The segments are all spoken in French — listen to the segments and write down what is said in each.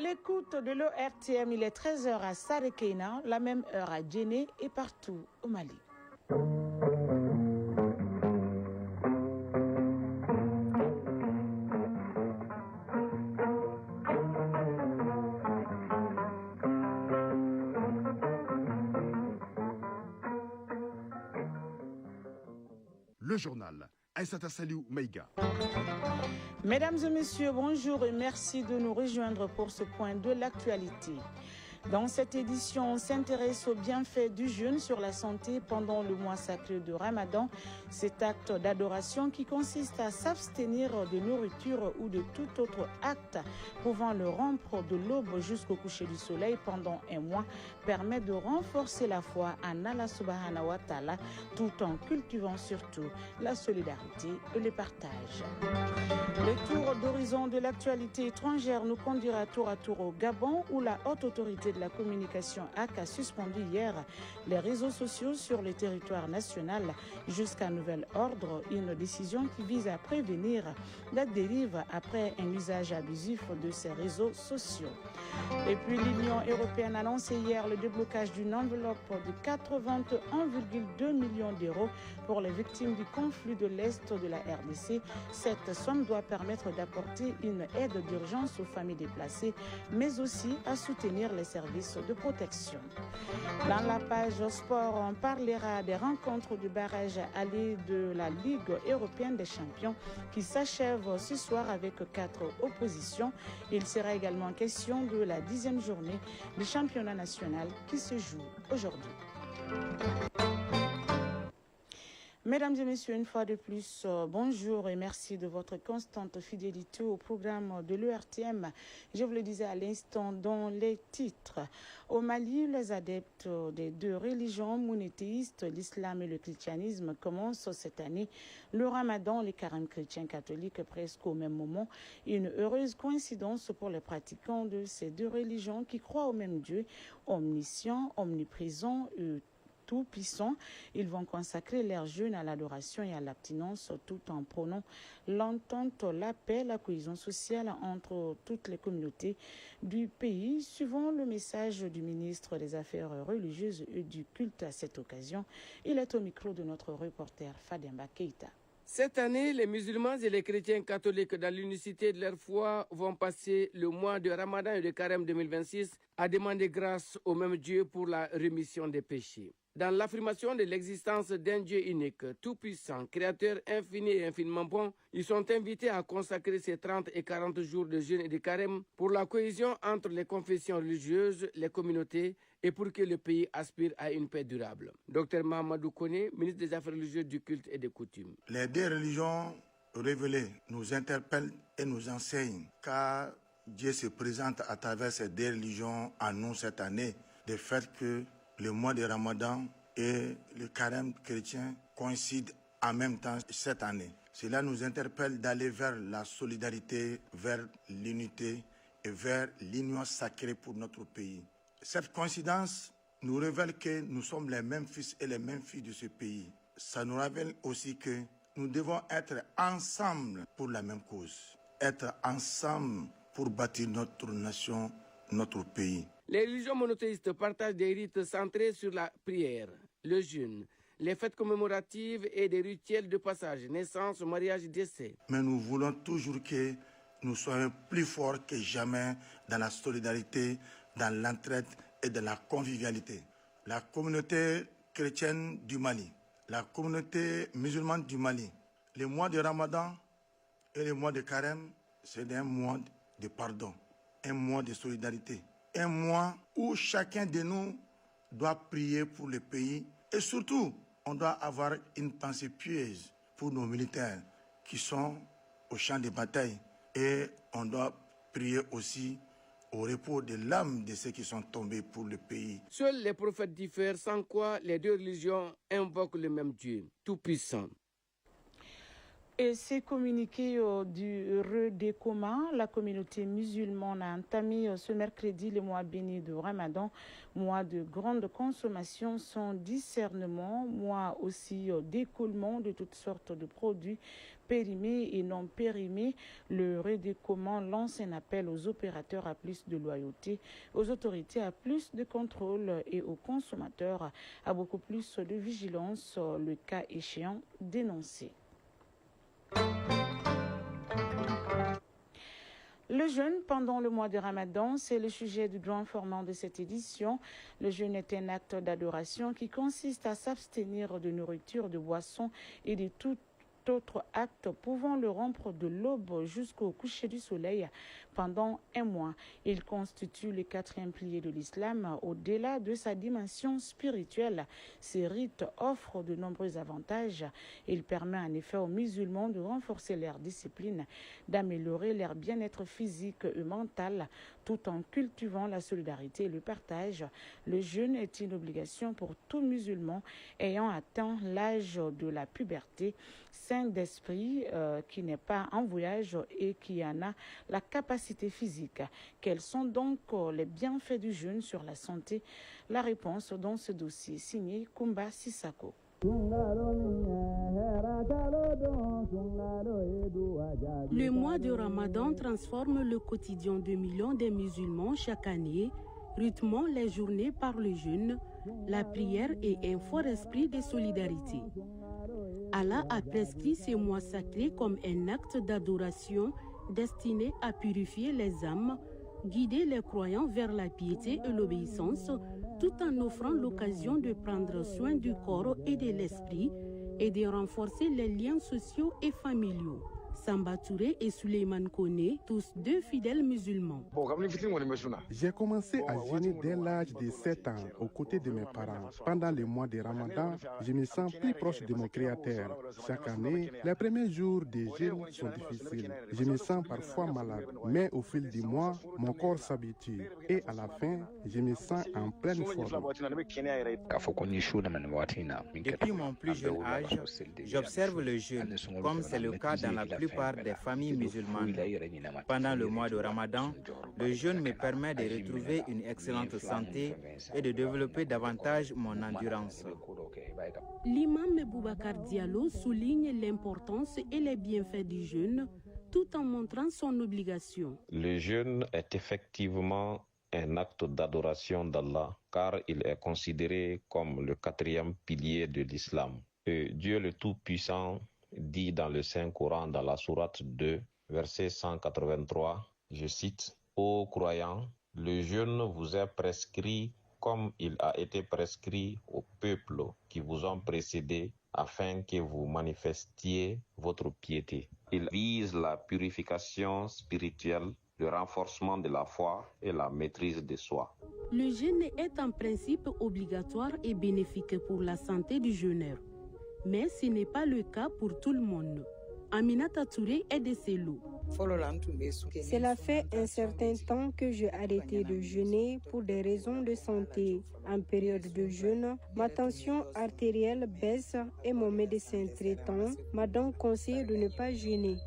l'écoute de l'ORTM, il est 13h à Sarekeina, la même heure à Djenné et partout au Mali. Le journal. Aïssata Saliou Maïga. Mesdames et messieurs, bonjour et merci de nous rejoindre pour ce point de l'actualité. Dans cette édition, on s'intéresse aux bienfaits du jeûne sur la santé pendant le mois sacré de Ramadan. Cet acte d'adoration qui consiste à s'abstenir de nourriture ou de tout autre acte pouvant le rompre de l'aube jusqu'au coucher du soleil pendant un mois permet de renforcer la foi en Allah subhanahu wa ta'ala tout en cultivant surtout la solidarité et le partage. Le tour d'horizon de l'actualité étrangère nous conduira tour à tour au Gabon où la haute autorité de la communication AC a suspendu hier les réseaux sociaux sur le territoire national jusqu'à nouvel ordre, une décision qui vise à prévenir la dérive après un usage abusif de ces réseaux sociaux. Et puis l'Union européenne a annoncé hier le déblocage d'une enveloppe de 81,2 millions d'euros pour les victimes du conflit de l'Est de la RDC. Cette somme doit permettre d'apporter une aide d'urgence aux familles déplacées, mais aussi à soutenir les services de protection. Dans la page sport, on parlera des rencontres du barrage aller de la Ligue européenne des champions qui s'achève ce soir avec 4 oppositions. Il sera également question de la 10e journée du championnat national qui se joue aujourd'hui. Mesdames et messieurs, une fois de plus, bonjour et merci de votre constante fidélité au programme de l'ERTM. Je vous le disais à l'instant dans les titres. Au Mali, les adeptes des deux religions monothéistes, l'islam et le christianisme, commencent cette année le ramadan, les carêmes chrétiens catholiques presque au même moment. Une heureuse coïncidence pour les pratiquants de ces deux religions qui croient au même Dieu, omniscient, omniprésent et tout-puissant. Ils vont consacrer leur jeûne à l'adoration et à l'abstinence tout en prônant l'entente, la paix, la cohésion sociale entre toutes les communautés du pays. Suivant le message du ministre des Affaires religieuses et du culte à cette occasion, il est au micro de notre reporter Fademba Keita. Cette année, les musulmans et les chrétiens catholiques dans l'unicité de leur foi vont passer le mois de Ramadan et de Carême 2026 à demander grâce au même Dieu pour la rémission des péchés. Dans l'affirmation de l'existence d'un Dieu unique, tout-puissant, créateur infini et infiniment bon, ils sont invités à consacrer ces 30 et 40 jours de jeûne et de carême pour la cohésion entre les confessions religieuses, les communautés et pour que le pays aspire à une paix durable. Dr Mahamadou Kone, ministre des Affaires religieuses, du culte et des coutumes. Les deux religions révélées nous interpellent et nous enseignent car Dieu se présente à travers ces deux religions à nous cette année, de fait que le mois de Ramadan et le carême chrétien coïncident en même temps cette année. Cela nous interpelle d'aller vers la solidarité, vers l'unité et vers l'union sacrée pour notre pays. Cette coïncidence nous révèle que nous sommes les mêmes fils et les mêmes filles de ce pays. Ça nous révèle aussi que nous devons être ensemble pour la même cause. Être ensemble pour bâtir notre nation, notre pays. Les religions monothéistes partagent des rites centrés sur la prière, le jeûne, les fêtes commémoratives et des rituels de passage, naissance, mariage, décès. Mais nous voulons toujours que nous soyons plus forts que jamais dans la solidarité, dans l'entraide et dans la convivialité. La communauté chrétienne du Mali, la communauté musulmane du Mali, le mois de Ramadan et le mois de Carême, c'est un mois de pardon, un mois de solidarité. Un mois où chacun de nous doit prier pour le pays et surtout, on doit avoir une pensée pieuse pour nos militaires qui sont au champ de bataille et on doit prier aussi au repos de l'âme de ceux qui sont tombés pour le pays. Seuls les prophètes diffèrent, sans quoi les deux religions invoquent le même Dieu, tout-puissant. Et ces communiqués du redécommand, la communauté musulmane a entamé ce mercredi le mois béni de Ramadan, mois de grande consommation sans discernement, mois aussi d'écoulement de toutes sortes de produits périmés et non périmés. Le Redécommand lance un appel aux opérateurs à plus de loyauté, aux autorités à plus de contrôle et aux consommateurs à beaucoup plus de vigilance, le cas échéant dénoncé. Le jeûne pendant le mois de Ramadan, c'est le sujet du grand format de cette édition. Le jeûne est un acte d'adoration qui consiste à s'abstenir de nourriture, de boissons et de tout autre acte pouvant le rompre de l'aube jusqu'au coucher du soleil pendant un mois. Il constitue le 4e pilier de l'islam. Au-delà de sa dimension spirituelle, ces rites offrent de nombreux avantages. Il permet en effet aux musulmans de renforcer leur discipline, d'améliorer leur bien-être physique et mental, tout en cultivant la solidarité et le partage. Le jeûne est une obligation pour tout musulman ayant atteint l'âge de la puberté, sain d'esprit, qui n'est pas en voyage et qui en a la capacité physique. Quels sont donc les bienfaits du jeûne sur la santé? La réponse dans ce dossier signé Kumba Sissako. Le mois de Ramadan transforme le quotidien de millions de musulmans chaque année, rythmant les journées par le jeûne, la prière et un fort esprit de solidarité. Allah a prescrit ce mois sacré comme un acte d'adoration destiné à purifier les âmes, guider les croyants vers la piété et l'obéissance, tout en offrant l'occasion de prendre soin du corps et de l'esprit et de renforcer les liens sociaux et familiaux. Samba Touré et Souleymane Koné, tous deux fidèles musulmans. J'ai commencé à jeûner dès l'âge de 7 ans aux côtés de mes parents. Pendant le mois de Ramadan, je me sens plus proche de mon Créateur. Chaque année, les premiers jours de jeûne sont difficiles. Je me sens parfois malade, mais au fil du mois, mon corps s'habitue et à la fin, je me sens en pleine forme. Depuis mon plus jeune âge, j'observe le jeûne, comme c'est le cas dans la plupart des familles musulmanes. Pendant le mois de Ramadan, le jeûne me permet de retrouver une excellente santé et de développer davantage mon endurance. L'imam Boubacar Diallo souligne l'importance et les bienfaits du jeûne, tout en montrant son obligation. Le jeûne est effectivement un acte d'adoration d'Allah, car il est considéré comme le 4e pilier de l'islam. Et Dieu le Tout-Puissant dit dans le Saint-Coran, dans la sourate 2, verset 183, je cite, « Ô croyants, le jeûne vous est prescrit comme il a été prescrit aux peuples qui vous ont précédés, afin que vous manifestiez votre piété. » Il vise la purification spirituelle, le renforcement de la foi et la maîtrise de soi. Le jeûne est en principe obligatoire et bénéfique pour la santé du jeûneur. Mais ce n'est pas le cas pour tout le monde. Aminata Touré est de ces lots. Cela fait un certain temps que j'ai arrêté de jeûner pour des raisons de santé. En période de jeûne, ma tension artérielle baisse et mon médecin traitant m'a donc conseillé de ne pas jeûner.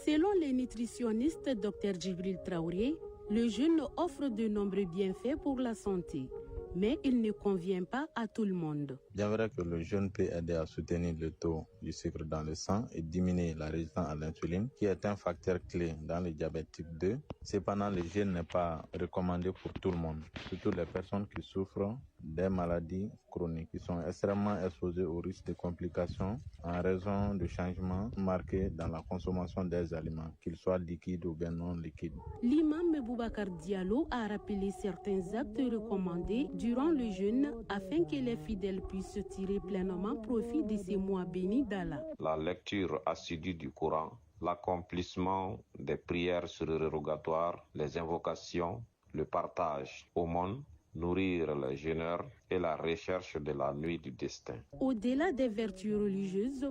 Selon les nutritionnistes Dr Djibril Traoré, le jeûne offre de nombreux bienfaits pour la santé. Mais il ne convient pas à tout le monde. Bien vrai que le jeûne peut aider à soutenir le taux du sucre dans le sang et diminuer la résistance à l'insuline, qui est un facteur clé dans le diabète type 2. Cependant, le jeûne n'est pas recommandé pour tout le monde, surtout les personnes qui souffrent des maladies chroniques, qui sont extrêmement exposées au risque de complications en raison de changements marqués dans la consommation des aliments, qu'ils soient liquides ou bien non liquides. L'imam Boubacar Diallo a rappelé certains actes recommandés durant le jeûne afin que les fidèles puissent tirer pleinement profit de ces mois bénis d'Allah. La lecture assidue du Coran, l'accomplissement des prières surérogatoires, les invocations, le partage au monde, nourrir les jeûneurs et la recherche de la nuit du destin. Au-delà des vertus religieuses,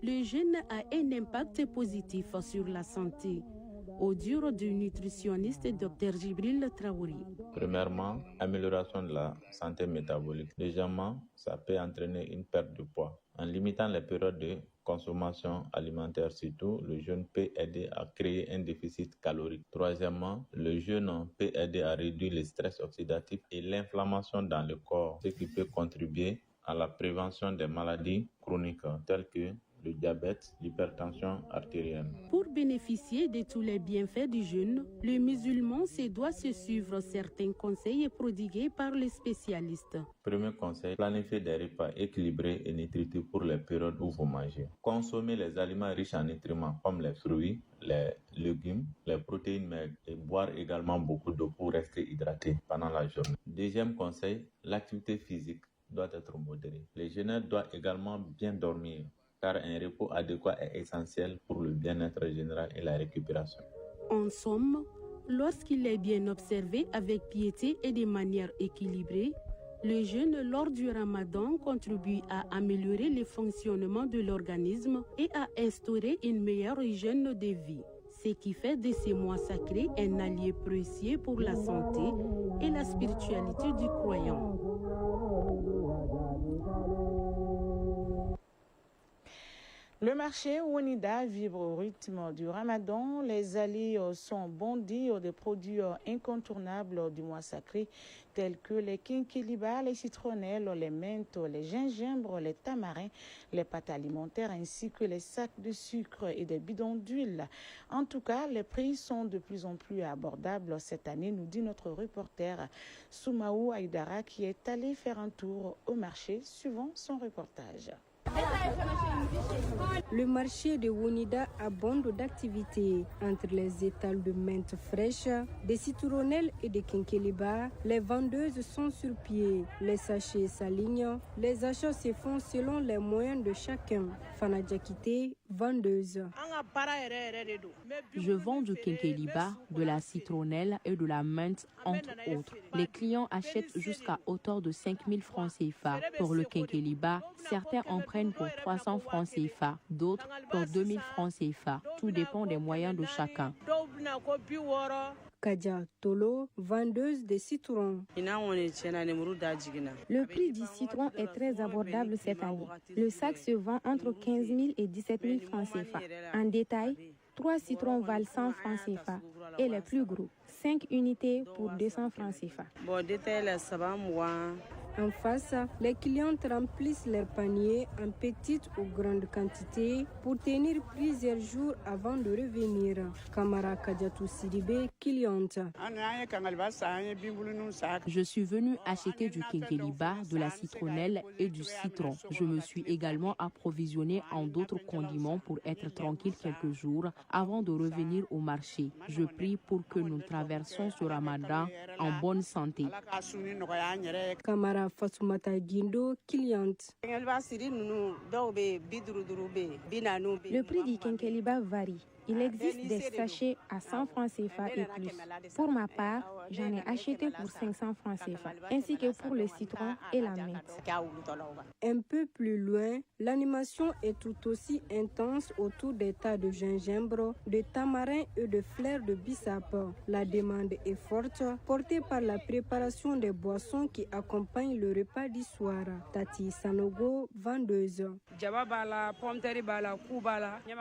le jeûne a un impact positif sur la santé. Au dur du nutritionniste Dr Djibril Traoré. Premièrement, amélioration de la santé métabolique. Légèrement, ça peut entraîner une perte de poids. En limitant les périodes de consommation alimentaire surtout, le jeûne peut aider à créer un déficit calorique. Troisièmement, le jeûne peut aider à réduire le stress oxydatif et l'inflammation dans le corps, ce qui peut contribuer à la prévention des maladies chroniques telles que le diabète, l'hypertension artérielle. Pour bénéficier de tous les bienfaits du jeûne, le musulman se doit se suivre certains conseils prodigués par les spécialistes. Premier conseil, planifiez des repas équilibrés et nutritifs pour les périodes où vous mangez. Consommez les aliments riches en nutriments comme les fruits, les légumes, les protéines maigres et boire également beaucoup d'eau pour rester hydraté pendant la journée. Deuxième conseil, l'activité physique doit être modérée. Les jeûneurs doivent également bien dormir car un repos adéquat est essentiel pour le bien-être général et la récupération. En somme, lorsqu'il est bien observé avec piété et de manière équilibrée, le jeûne lors du ramadan contribue à améliorer le fonctionnement de l'organisme et à instaurer une meilleure hygiène de vie, ce qui fait de ces mois sacrés un allié précieux pour la santé et la spiritualité du croyant. Le marché Ounida vibre au rythme du ramadan. Les allées sont bondies de produits incontournables du mois sacré tels que les kinkeliba, les citronnelles, les menthes, les gingembres, les tamarins, les pâtes alimentaires ainsi que les sacs de sucre et des bidons d'huile. En tout cas, les prix sont de plus en plus abordables cette année, nous dit notre reporter Soumaou Aïdara qui est allé faire un tour au marché suivant son reportage. Le marché de Ounida abonde d'activités. Entre les étals de menthe fraîche, des citronnelles et des kinkeliba, les vendeuses sont sur pied. Les sachets s'alignent. Les achats se font selon les moyens de chacun. Fana Diakité, vendeuse. Je vends du kinkeliba, de la citronnelle et de la menthe, entre autres. Les clients achètent jusqu'à hauteur de 5 000 francs CFA. Pour le kinkeliba, certains en prennent pour 300 francs CFA, d'autres pour 2 000 francs CFA. Tout dépend des moyens de chacun. Kadia Tolo, vendeuse de citrons. Le prix du citron est très abordable cette année. Le sac se vend entre 15 000 et 17 000 francs CFA. En détail, 3 citrons valent 100 francs CFA et les plus gros, 5 unités pour 200 francs CFA. En face, les clientes remplissent leurs paniers en petites ou grandes quantités pour tenir plusieurs jours avant de revenir. Kamara Kadiatou Sidibé, cliente. Je suis venue acheter du kinkeliba, de la citronnelle et du citron. Je me suis également approvisionnée en d'autres condiments pour être tranquille quelques jours avant de revenir au marché. Je prie pour que nous traversions ce ramadan en bonne santé. Kamara Fatoumata Guindo, cliente. Le prix du kinkeliba varie. Il existe des sachets à 100 francs CFA et plus. Pour ma part, j'en ai acheté pour 500 francs CFA, ainsi que pour le citron et la menthe. Un peu plus loin, l'animation est tout aussi intense autour des tas de gingembre, de tamarin et de fleurs de bissap. La demande est forte, portée par la préparation des boissons qui accompagnent le repas du soir. Tati Sanogo, vendeuse.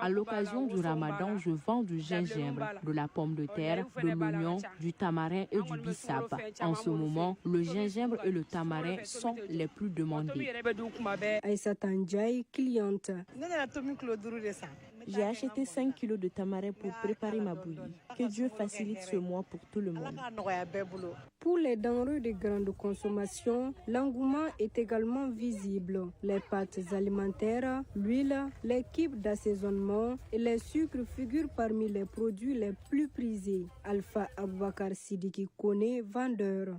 À l'occasion du ramadan, je vends du gingembre, de la pomme de terre, de l'oignon, du tamarin et du bissap. En ce moment, le gingembre et le tamarin sont les plus demandés. Aïssa Tandjaï, cliente. J'ai acheté 5 kilos de tamarin pour préparer ma bouillie. Que Dieu facilite ce mois pour tout le monde. Pour les denrées de grande consommation, l'engouement est également visible. Les pâtes alimentaires, l'huile, les kits d'assaisonnement et les sucres figurent parmi les produits les plus prisés. Alpha Aboubakar Sidiki Kone, vendeur.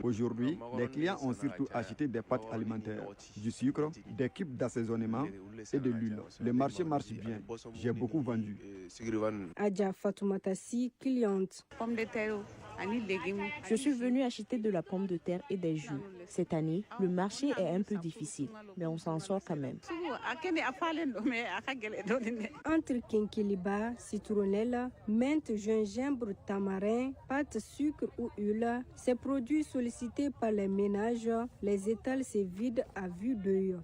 Aujourd'hui, les clients ont surtout acheté des pâtes alimentaires, du sucre, des kits d'assaisonnement et de l'huile. Le marché marche bien. J'ai beaucoup vendu. Adja Fatoumatassi, cliente. Pommes de terre. Je suis venue acheter de la pomme de terre et des jus. Cette année, le marché est un peu difficile, mais on s'en sort quand même. Entre kinkeliba, citronnelle, menthe, gingembre, tamarin, pâte, sucre ou huile, ces produits sollicités par les ménages, les étals se vident à vue d'œil.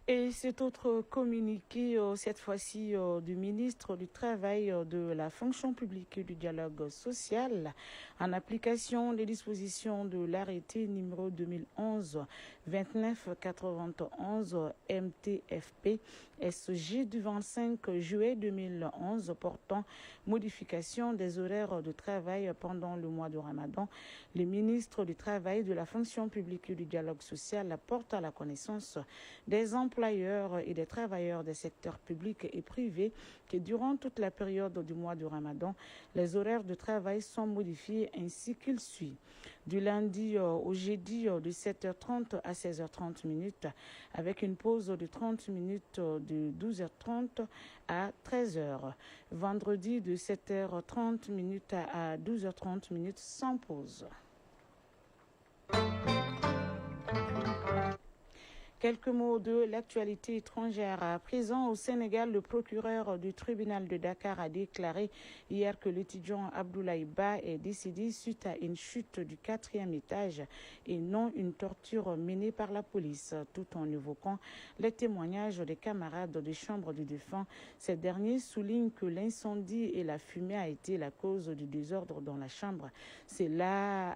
Et cet autre communiqué, cette fois-ci du ministre du Travail, de la fonction publique et du dialogue social, en application des dispositions de l'arrêté numéro 2011-2991 MTFP SG du 25 juillet 2011 portant modification des horaires de travail pendant le mois de Ramadan. Le ministre du Travail, de la fonction publique et du dialogue social porte à la connaissance des employeurs et des travailleurs des secteurs publics et privés que durant toute la période du mois de Ramadan, les horaires de travail sont modifiés ainsi qu'il suit. Du lundi au jeudi de 7h30 à 16h30 minutes, avec une pause de 30 minutes de 12h30 à 13h. Vendredi de 7h30 minutes à 12h30 minutes sans pause. Quelques mots de l'actualité étrangère. À présent, au Sénégal, le procureur du tribunal de Dakar a déclaré hier que l'étudiant Abdoulaye Ba est décédé suite à une chute du 4e étage et non une torture menée par la police. Tout en évoquant les témoignages des camarades de chambre du défunt, ces derniers soulignent que l'incendie et la fumée a été la cause du désordre dans la chambre. C'est là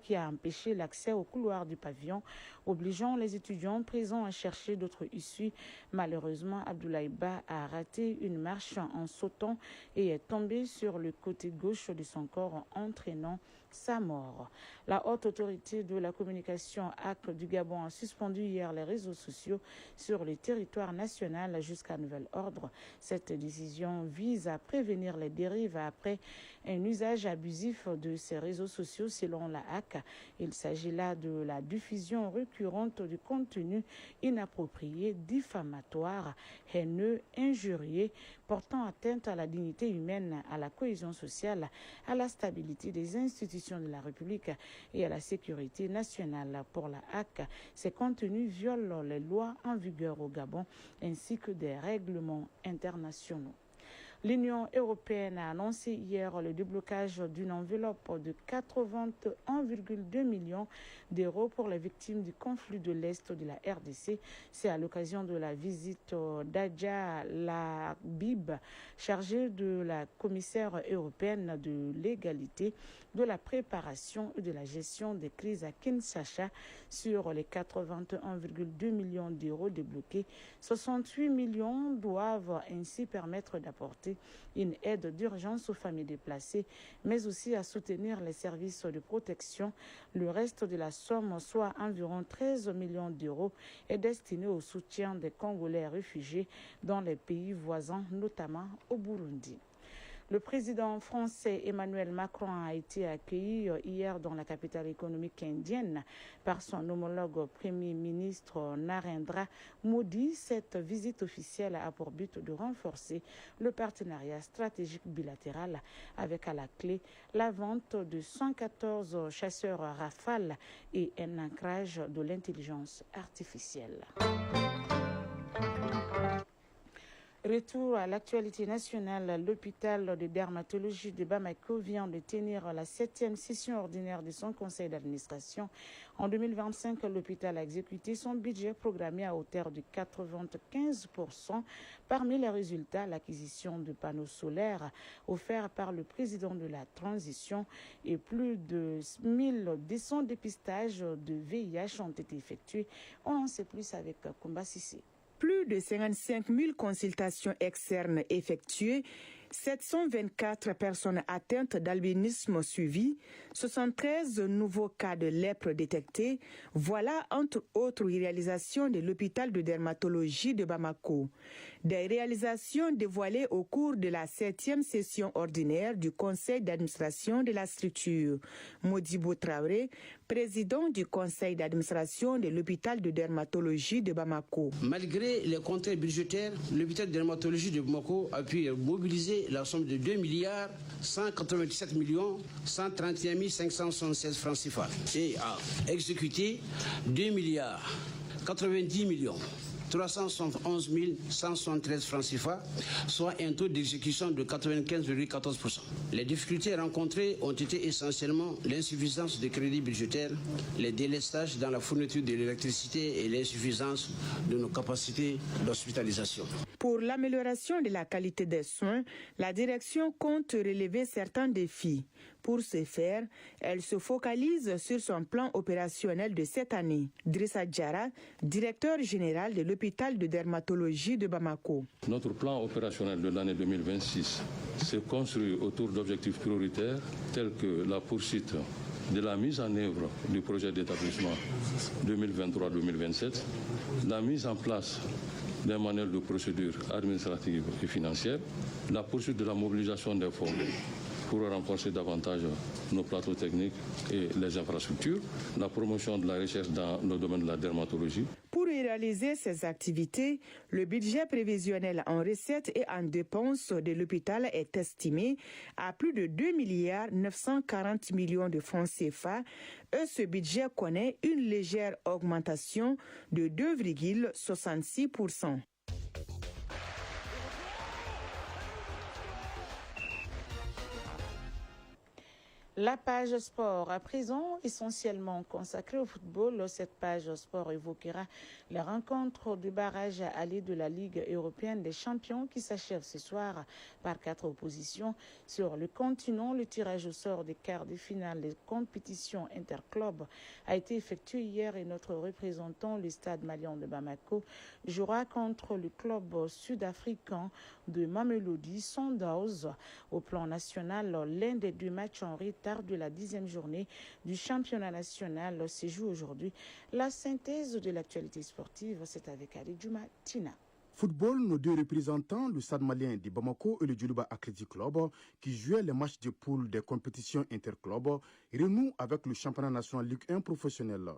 qui a empêché l'accès au couloir du pavillon, obligeant les étudiants présents à chercher d'autres issues. Malheureusement, Abdoulaye Ba a raté une marche en sautant et est tombé sur le côté gauche de son corps, entraînant sa mort. La haute autorité de la communication AC du Gabon a suspendu hier les réseaux sociaux sur le territoire national jusqu'à nouvel ordre. Cette décision vise à prévenir les dérives après un usage abusif de ces réseaux sociaux selon la AC. Il s'agit là de la diffusion récurrente du contenu inapproprié, diffamatoire, haineux, injurieux, portant atteinte à la dignité humaine, à la cohésion sociale, à la stabilité des institutions de la République et à la sécurité nationale. Pour la AC, ces contenus violent les lois en vigueur au Gabon ainsi que des règlements internationaux. L'Union européenne a annoncé hier le déblocage d'une enveloppe de 81,2 millions d'euros pour les victimes du conflit de l'Est de la RDC. C'est à l'occasion de la visite d'Adja Labib, chargée de la commissaire européenne de l'égalité, de la préparation et de la gestion des crises à Kinshasa. Sur les 81,2 millions d'euros débloqués, 68 millions doivent ainsi permettre d'apporter une aide d'urgence aux familles déplacées, mais aussi à soutenir les services de protection. Le reste de la somme, soit environ 13 millions d'euros, est destiné au soutien des Congolais réfugiés dans les pays voisins, notamment au Burundi. Le président français Emmanuel Macron a été accueilli hier dans la capitale économique indienne par son homologue Premier ministre Narendra Modi. Cette visite officielle a pour but de renforcer le partenariat stratégique bilatéral avec à la clé la vente de 114 chasseurs Rafale et un ancrage de l'intelligence artificielle. Retour à l'actualité nationale, l'hôpital de dermatologie de Bamako vient de tenir la 7e session ordinaire de son conseil d'administration. En 2025, l'hôpital a exécuté son budget programmé à hauteur de 95%. Parmi les résultats, l'acquisition de panneaux solaires offerts par le président de la transition et plus de 1200 dépistages de VIH ont été effectués. On en sait plus avec Koumba Sissé. Plus de 55 000 consultations externes effectuées, 724 personnes atteintes d'albinisme suivies, 73 nouveaux cas de lèpre détectés. Voilà entre autres réalisations de l'hôpital de dermatologie de Bamako. Des réalisations dévoilées au cours de la 7e session ordinaire du conseil d'administration de la structure. Modibo Traoré, président du conseil d'administration de l'hôpital de dermatologie de Bamako. Malgré les contraintes budgétaires, l'hôpital de dermatologie de Bamako a pu mobiliser la somme de 2 milliards 197 millions 131 576 francs CFA et a exécuté 2 milliards 90 millions 371 173 francs CFA, soit un taux d'exécution de 95,14%. Les difficultés rencontrées ont été essentiellement l'insuffisance des crédits budgétaires, les délestages dans la fourniture de l'électricité et l'insuffisance de nos capacités d'hospitalisation. Pour l'amélioration de la qualité des soins, la direction compte relever certains défis. Pour ce faire, elle se focalise sur son plan opérationnel de cette année. Drissa Diarra, directeur général de l'hôpital de dermatologie de Bamako. Notre plan opérationnel de l'année 2026 se construit autour d'objectifs prioritaires tels que la poursuite de la mise en œuvre du projet d'établissement 2023-2027, la mise en place d'un manuel de procédures administratives et financières, la poursuite de la mobilisation des fonds pour renforcer davantage nos plateaux techniques et les infrastructures, la promotion de la recherche dans le domaine de la dermatologie. Pour réaliser ces activités, le budget prévisionnel en recettes et en dépenses de l'hôpital est estimé à plus de 2,940 milliards de francs CFA et ce budget connaît une légère augmentation de 2,66%. La page sport, à présent essentiellement consacrée au football, cette page sport évoquera les rencontres du barrage aller de la Ligue européenne des champions qui s'achève ce soir par 4 oppositions. Sur le continent, le tirage au sort des quarts de finale des compétitions interclubs a été effectué hier et notre représentant, le Stade malien de Bamako, jouera contre le club sud-africain de Mamelodi Sundowns. Au plan national, l'un des 2 matchs en retard de la 10e journée du championnat national se joue aujourd'hui. La synthèse de l'actualité sportive, c'est avec Ali Djouma Tina. Football, nos 2 représentants, le Stade malien de Bamako et le Djoluba Athletic Club, qui jouaient les matchs de poule des compétitions interclubs, renouent avec le championnat national Ligue 1 professionnel.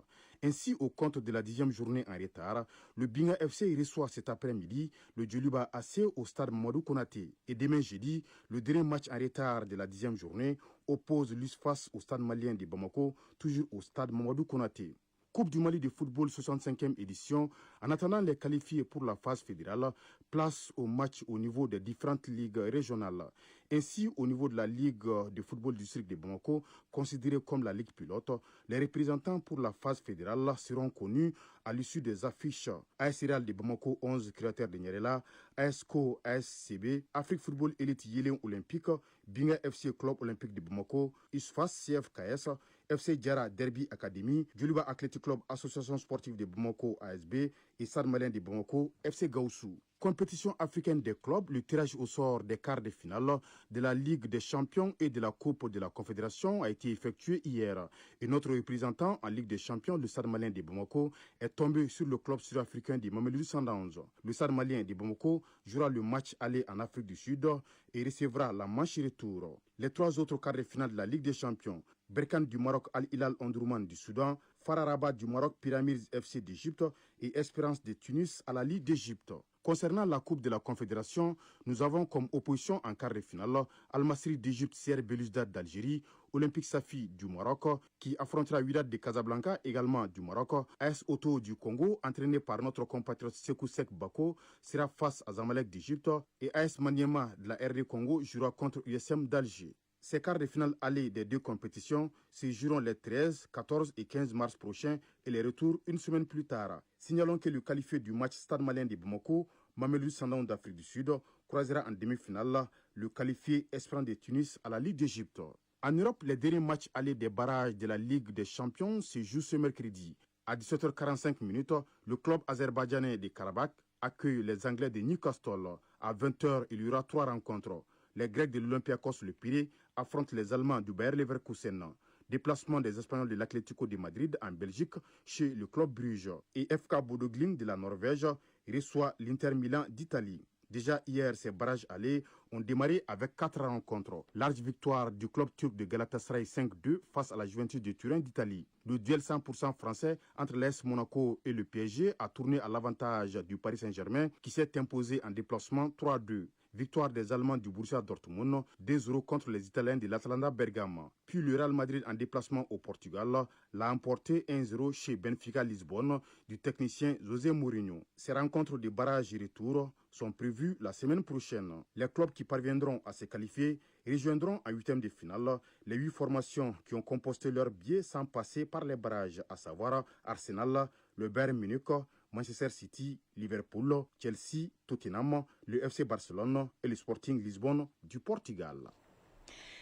Ainsi, au compte de la 10e journée en retard, le Binga FC reçoit cet après-midi le Djoluba AC au Stade Mamadou Konaté. Et demain jeudi, le dernier match en retard de la 10e journée oppose l'USFAS au Stade malien de Bamako, toujours au Stade Mamadou Konaté. Coupe du Mali de football 65e édition, en attendant les qualifiés pour la phase fédérale, place au match au niveau des différentes ligues régionales. Ainsi, au niveau de la Ligue de football du district de Bamako, considérée comme la Ligue pilote, les représentants pour la phase fédérale seront connus à l'issue des affiches AS Real de Bamako 11 créateurs de Nyerela, ASCO, ASCB, Afrique Football Elite Yélin Olympique, Binga FC Club Olympique de Bamako, ISFAS CFKS, FC Diara Derby Academy, Djoluba Athletic Club Association Sportive de Bamako ASB et Stade malien de Bamako FC Gaussou. Compétition africaine des clubs, le tirage au sort des quarts de finale de la Ligue des champions et de la Coupe de la Confédération a été effectué hier. Et notre représentant en Ligue des champions, le Stade malien de Bamako, est tombé sur le club sud-africain de Mamelodi Sundowns. Le Stade malien de Bamako jouera le match aller en Afrique du Sud et recevra la manche retour. Les 3 autres quarts de finale de la Ligue des champions, Berkane du Maroc, Al Hilal Omdurman du Soudan, Farah Rabat du Maroc, Pyramids FC d'Égypte et Espérance de Tunis à la Ligue d'Égypte. Concernant la Coupe de la Confédération, nous avons comme opposition en quart de finale Al-Masri d'Égypte, CR Belouizdad d'Algérie, Olympique Safi du Maroc, qui affrontera Wydad de Casablanca, également du Maroc. AS Auto du Congo, entraîné par notre compatriote Sekou Sek Bako, sera face à Zamalek d'Égypte et AS Maniema de la RD Congo jouera contre USM d'Alger. Ces quarts de finale allés des 2 compétitions se joueront les 13, 14 et 15 mars prochains et les retours une semaine plus tard. Signalons que le qualifié du match Stade malien de Bamako, Mamelodi Sundowns d'Afrique du Sud, croisera en demi-finale le qualifié Espérance de Tunis à la Ligue d'Égypte. En Europe, les derniers matchs allés des barrages de la Ligue des champions se jouent ce mercredi. À 17h45, le club azerbaïdjanais de Karabakh accueille les Anglais de Newcastle. À 20h, il y aura 3 rencontres. Les Grecs de l'Olympiakos le Pirée affrontent les Allemands du Bayer Leverkusen. Déplacement des Espagnols de l'Atlético de Madrid en Belgique chez le club Bruges. Et FK Bodo Glimt de la Norvège reçoit l'Inter Milan d'Italie. Déjà hier, ces barrages allés ont démarré avec 4 rencontres. Large victoire du club turc de Galatasaray 5-2 face à la Juventus de Turin d'Italie. Le duel 100% français entre l'AS Monaco et le PSG a tourné à l'avantage du Paris Saint-Germain qui s'est imposé en déplacement 3-2. Victoire des Allemands du Borussia Dortmund, 2-0 contre les Italiens de l'Atalanta Bergame. Puis le Real Madrid en déplacement au Portugal l'a emporté 1-0 chez Benfica Lisbonne du technicien José Mourinho. Ces rencontres de barrage et retour sont prévues la semaine prochaine. Les clubs qui parviendront à se qualifier rejoindront en huitième de finale les 8 formations qui ont composté leur billet sans passer par les barrages, à savoir Arsenal, le Bayern Munich, Manchester City, Liverpool, Chelsea, Tottenham, le FC Barcelone et le Sporting Lisbonne du Portugal.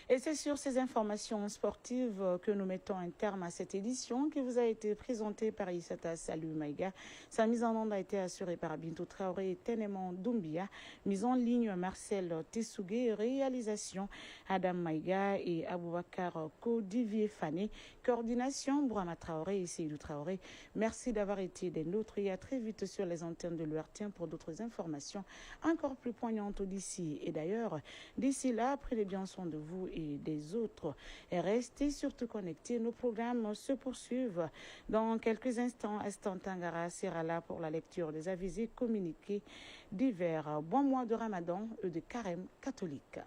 Et c'est sur ces informations sportives que nous mettons un terme à cette édition qui vous a été présentée par Issata Salou Maïga. Sa mise en onde a été assurée par Bintou Traoré et Ténémon Doumbia. Mise en ligne Marcel Tessougué. Réalisation Adam Maïga et Aboubakar Kodivier Fané. Coordination Bourama Traoré et Seydou Traoré. Merci d'avoir été des nôtres et à très vite sur les antennes de l'URTIN pour d'autres informations encore plus poignantes d'ici et d'ailleurs. D'ici là, prenez bien soin de vous et des autres. Et restez surtout connectés. Nos programmes se poursuivent. Dans quelques instants, Astan Tangara sera là pour la lecture des avisés communiqués divers. Bon mois de Ramadan et de Carême catholique.